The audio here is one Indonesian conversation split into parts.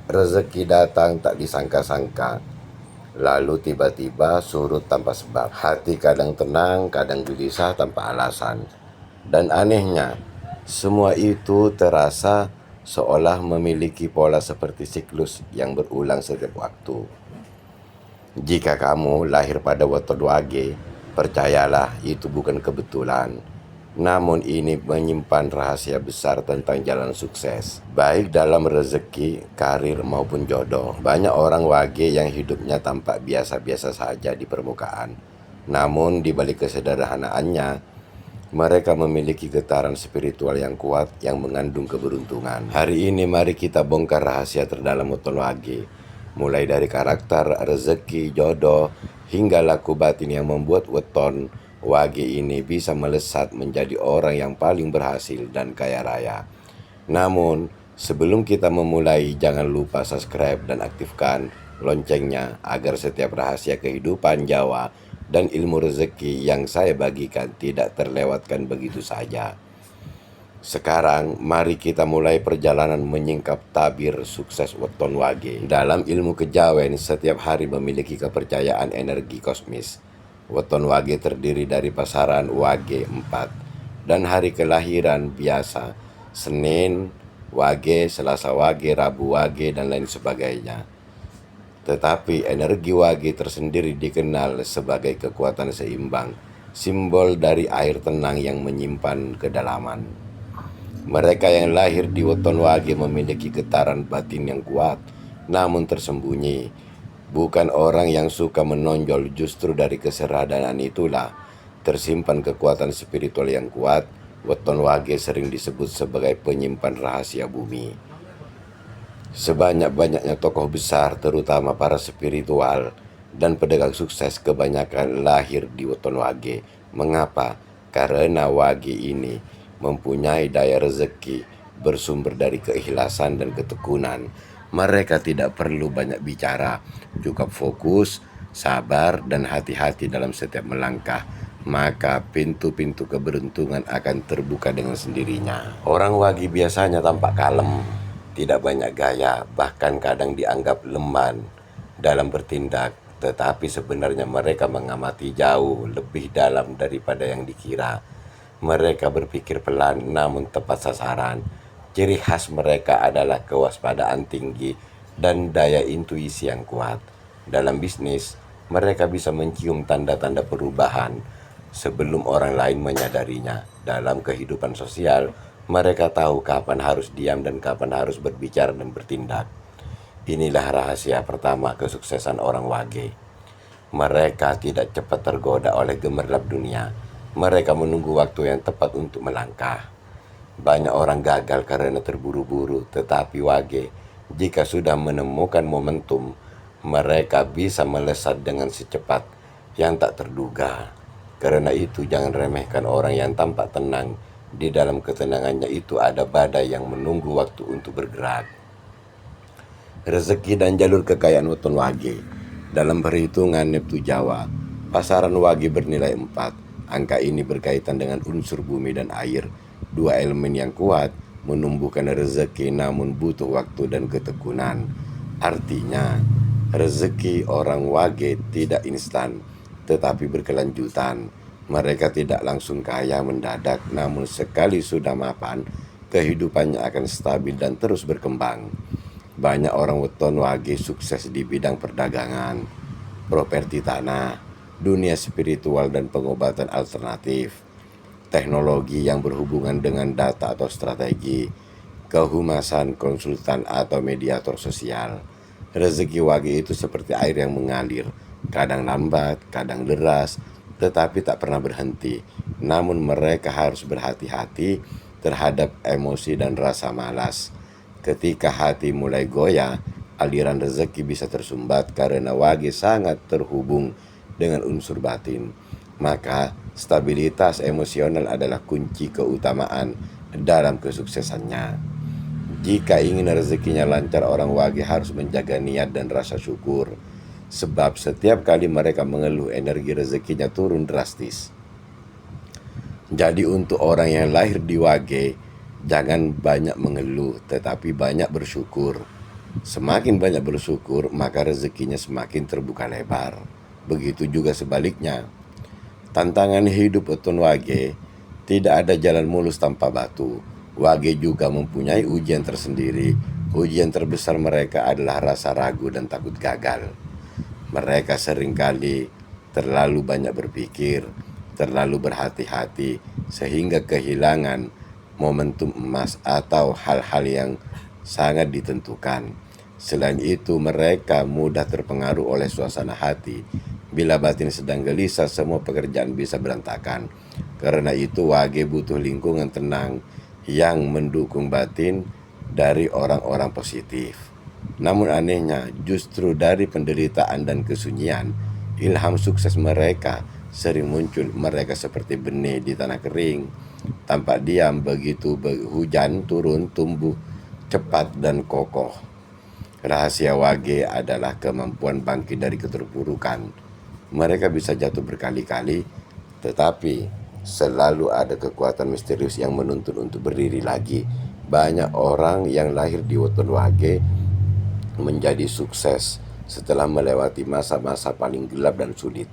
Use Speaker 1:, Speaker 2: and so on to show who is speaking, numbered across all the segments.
Speaker 1: Rezeki datang tak disangka-sangka, lalu tiba-tiba surut tanpa sebab. Hati kadang tenang, kadang gelisah tanpa alasan. Dan anehnya, semua itu terasa seolah memiliki pola seperti siklus yang berulang setiap waktu. Jika kamu lahir pada weton Wage, percayalah itu bukan kebetulan. Namun ini menyimpan rahasia besar tentang jalan sukses, baik dalam rezeki, karir maupun jodoh. Banyak orang Wage yang hidupnya tampak biasa-biasa saja di permukaan. Namun di balik kesederhanaannya, mereka memiliki getaran spiritual yang kuat yang mengandung keberuntungan. Hari ini mari kita bongkar rahasia terdalam weton Wage. Mulai dari karakter, rezeki, jodoh, hingga laku batin yang membuat weton Wage ini bisa melesat menjadi orang yang paling berhasil dan kaya raya. Namun, sebelum kita memulai, jangan lupa subscribe dan aktifkan loncengnya agar setiap rahasia kehidupan Jawa dan ilmu rezeki yang saya bagikan tidak terlewatkan begitu saja. Sekarang, mari kita mulai perjalanan menyingkap tabir sukses weton Wage. Dalam ilmu kejawen, setiap hari memiliki kepercayaan energi kosmis. Weton Wage terdiri dari pasaran Wage 4 dan hari kelahiran biasa, Senin Wage, Selasa Wage, Rabu Wage, dan lain sebagainya. Tetapi energi Wage tersendiri dikenal sebagai kekuatan seimbang, simbol dari air tenang yang menyimpan kedalaman. Mereka yang lahir di weton Wage memiliki getaran batin yang kuat, namun tersembunyi. Bukan orang yang suka menonjol, justru dari kesederhanaan itulah tersimpan kekuatan spiritual yang kuat. Weton Wage sering disebut sebagai penyimpan rahasia bumi. Sebanyak-banyaknya tokoh besar, terutama para spiritual dan pedagang sukses, kebanyakan lahir di weton Wage. Mengapa? Karena Wage ini mempunyai daya rezeki bersumber dari keikhlasan dan ketekunan. Mereka tidak perlu banyak bicara, cukup fokus, sabar, dan hati-hati dalam setiap melangkah. Maka pintu-pintu keberuntungan akan terbuka dengan sendirinya. Orang Wage biasanya tampak kalem, tidak banyak gaya, bahkan kadang dianggap lemah dalam bertindak. Tetapi sebenarnya mereka mengamati jauh lebih dalam daripada yang dikira. Mereka berpikir pelan namun tepat sasaran. Ciri khas mereka adalah kewaspadaan tinggi dan daya intuisi yang kuat. Dalam bisnis, mereka bisa mencium tanda-tanda perubahan sebelum orang lain menyadarinya. Dalam kehidupan sosial, mereka tahu kapan harus diam dan kapan harus berbicara dan bertindak. Inilah rahasia pertama kesuksesan orang Wage. Mereka tidak cepat tergoda oleh gemerlap dunia. Mereka menunggu waktu yang tepat untuk melangkah. Banyak orang gagal karena terburu-buru, tetapi Wage, jika sudah menemukan momentum, mereka bisa melesat dengan secepat yang tak terduga. Karena itu jangan remehkan orang yang tampak tenang. Di dalam ketenangannya itu ada badai yang menunggu waktu untuk bergerak. Rezeki dan jalur kekayaan weton Wage. Dalam perhitungan Neptu Jawa, pasaran Wage bernilai 4. Angka ini berkaitan dengan unsur bumi dan air, dua elemen yang kuat menumbuhkan rezeki, namun butuh waktu dan ketekunan. Artinya, rezeki orang Wage tidak instan, tetapi berkelanjutan. Mereka tidak langsung kaya mendadak, namun sekali sudah mapan, kehidupannya akan stabil dan terus berkembang. Banyak orang weton Wage sukses di bidang perdagangan, properti tanah, dunia spiritual dan pengobatan alternatif, teknologi yang berhubungan dengan data atau strategi, kehumasan, konsultan atau mediator sosial. Rezeki Wage itu seperti air yang mengalir, kadang lambat, kadang deras, tetapi tak pernah berhenti. Namun mereka harus berhati-hati terhadap emosi dan rasa malas. Ketika hati mulai goyah, aliran rezeki bisa tersumbat karena Wage sangat terhubung dengan unsur batin. Maka stabilitas emosional adalah kunci keutamaan dalam kesuksesannya. Jika ingin rezekinya lancar, orang Wage harus menjaga niat dan rasa syukur. Sebab setiap kali mereka mengeluh, energi rezekinya turun drastis. Jadi untuk orang yang lahir di Wage, jangan banyak mengeluh, tetapi banyak bersyukur. Semakin banyak bersyukur, maka rezekinya semakin terbuka lebar. Begitu juga sebaliknya. Tantangan hidup Oton Wage, tidak ada jalan mulus tanpa batu. Wage juga mempunyai ujian tersendiri. Ujian terbesar mereka adalah rasa ragu dan takut gagal. Mereka seringkali terlalu banyak berpikir, terlalu berhati-hati, sehingga kehilangan momentum emas atau hal-hal yang sangat ditentukan. Selain itu, mereka mudah terpengaruh oleh suasana hati. Bila batin sedang gelisah, semua pekerjaan bisa berantakan. Karena itu, Wage butuh lingkungan tenang yang mendukung batin dari orang-orang positif. Namun anehnya, justru dari penderitaan dan kesunyian, ilham sukses mereka sering muncul. Mereka seperti benih di tanah kering, tampak diam. Begitu hujan turun, tumbuh cepat dan kokoh. Rahasia Wage adalah kemampuan bangkit dari keterpurukan. Mereka bisa jatuh berkali-kali, tetapi selalu ada kekuatan misterius yang menuntun untuk berdiri lagi. Banyak orang yang lahir di Woton Wage menjadi sukses setelah melewati masa-masa paling gelap dan sulit.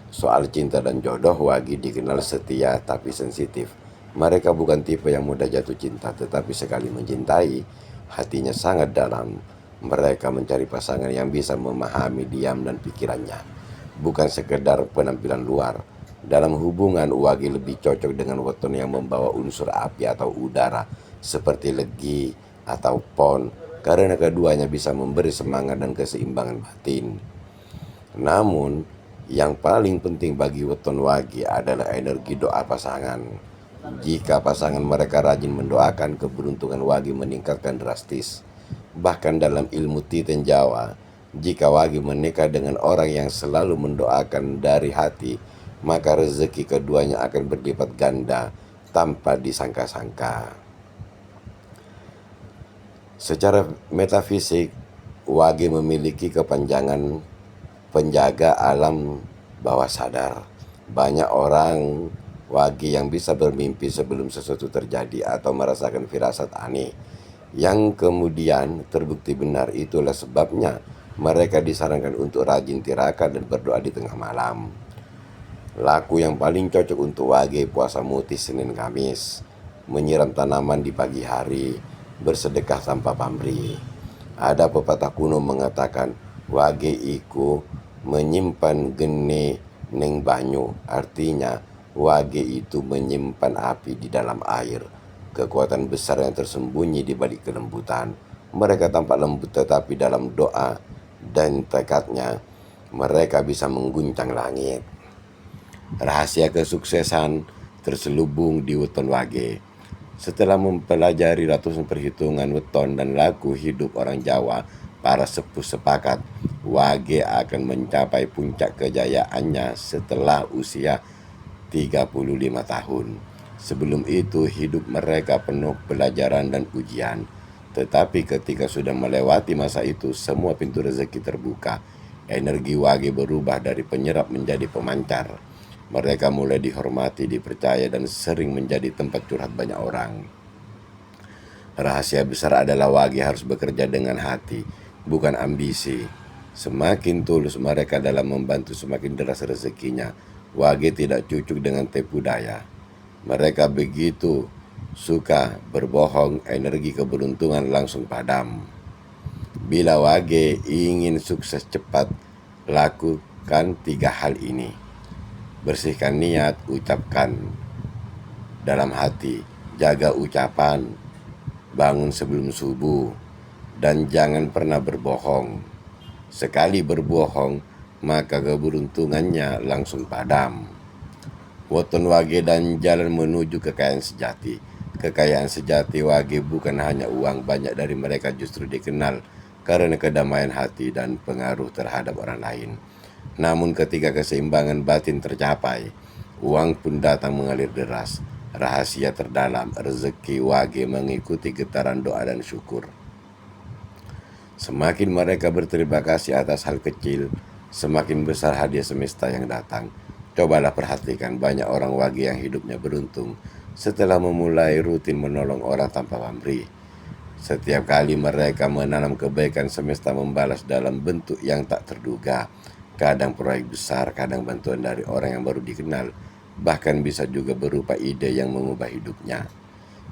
Speaker 1: Soal cinta dan jodoh, Wage dikenal setia tapi sensitif. Mereka bukan tipe yang mudah jatuh cinta, tetapi sekali mencintai, hatinya sangat dalam. Mereka mencari pasangan yang bisa memahami diam dan pikirannya, bukan sekedar penampilan luar. Dalam hubungan, Wage lebih cocok dengan weton yang membawa unsur api atau udara, seperti legi atau pon, karena keduanya bisa memberi semangat dan keseimbangan batin. Namun, yang paling penting bagi weton Wage adalah energi doa pasangan. Jika pasangan mereka rajin mendoakan, keberuntungan Wage meningkatkan drastis. Bahkan dalam ilmu titen Jawa, jika Wage menikah dengan orang yang selalu mendoakan dari hati, maka rezeki keduanya akan berlipat ganda tanpa disangka-sangka. Secara metafisik, Wage memiliki kepanjangan penjaga alam bawah sadar. Banyak orang Wage yang bisa bermimpi sebelum sesuatu terjadi atau merasakan firasat aneh yang kemudian terbukti benar. Itulah sebabnya mereka disarankan untuk rajin tirakat dan berdoa di tengah malam. Laku yang paling cocok untuk Wage: puasa muti Senin Kamis, menyiram tanaman di pagi hari, bersedekah tanpa pamrih. Ada pepatah kuno mengatakan, Wage iku menyimpan gene neng banyu. Artinya, Wage itu menyimpan api di dalam air, kekuatan besar yang tersembunyi di balik kelembutan. Mereka tampak lembut, tetapi dalam doa dan tekadnya, mereka bisa mengguncang langit. Rahasia kesuksesan terselubung di weton Wage. Setelah mempelajari ratusan perhitungan weton dan laku hidup orang Jawa, para sepuh sepakat Wage akan mencapai puncak kejayaannya setelah usia 35 tahun. Sebelum itu, hidup mereka penuh pelajaran dan ujian. Tetapi ketika sudah melewati masa itu, semua pintu rezeki terbuka. Energi Wage berubah dari penyerap menjadi pemancar. Mereka mulai dihormati, dipercaya, dan sering menjadi tempat curhat banyak orang. Rahasia besar adalah Wage harus bekerja dengan hati, bukan ambisi. Semakin tulus mereka dalam membantu, semakin deras rezekinya. Wage tidak cucuk dengan tipu daya. Mereka begitu suka berbohong, energi keberuntungan langsung padam. Bila Wage ingin sukses cepat, lakukan 3 hal ini. Bersihkan niat, ucapkan dalam hati, jaga ucapan, bangun sebelum subuh, dan jangan pernah berbohong. Sekali berbohong, maka keberuntungannya langsung padam. Weton Wage dan jalan menuju kekayaan sejati. Kekayaan sejati Wage bukan hanya uang. Banyak dari mereka justru dikenal karena kedamaian hati dan pengaruh terhadap orang lain. Namun ketika keseimbangan batin tercapai, uang pun datang mengalir deras. Rahasia terdalam rezeki Wage mengikuti getaran doa dan syukur. Semakin mereka berterima kasih atas hal kecil, semakin besar hadiah semesta yang datang. Cobalah perhatikan, banyak orang Wage yang hidupnya beruntung setelah memulai rutin menolong orang tanpa pamrih. Setiap kali mereka menanam kebaikan, semesta membalas dalam bentuk yang tak terduga. Kadang proyek besar, kadang bantuan dari orang yang baru dikenal, bahkan bisa juga berupa ide yang mengubah hidupnya.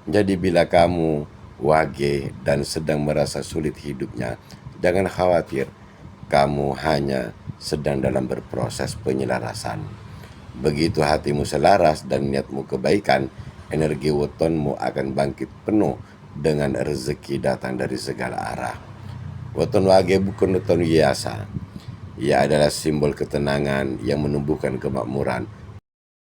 Speaker 1: Jadi bila kamu wage dan sedang merasa sulit hidupnya, jangan khawatir, kamu hanya sedang dalam berproses penyelarasan. Begitu hatimu selaras dan niatmu kebaikan, energi wetonmu akan bangkit penuh dengan rezeki datang dari segala arah. Weton wage bukan weton biasa. Ia adalah simbol ketenangan yang menumbuhkan kemakmuran